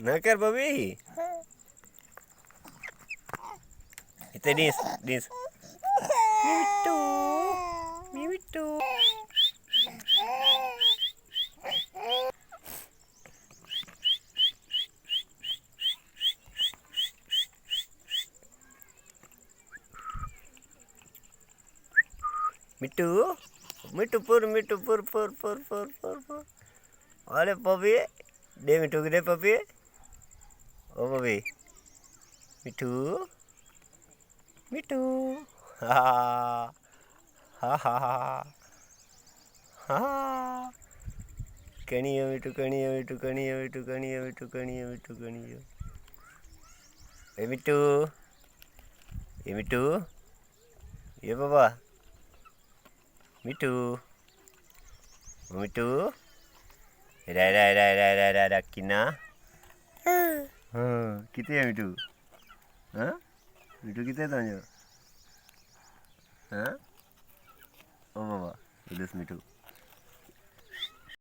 न कर बबी. इथे डिस डिस. मिट्टू मिट्टू. मिट्टू मिट्टू पुर मिट्टू पुर पुर पुर पुर पुर पुर. अरे पपी दे मिट्टू दे पपी. ओ पपी मिट्टू मिट्टू. हा हा हा हा. कणियो मिट्टू कणियो मिट्टू कणियो मिट्टू कणियो मिट्टू कणियो मिट्टू कणियो. ए मिट्टू ये मिट्टू ये बाबा मिट्टू मिट्टू. रा रा रा रा रा रा रा किना. किती आहे मिट्टू. हां मिट्टू किती आहे तुझ्या. हां ओ बाबा इलूस मिट्टू.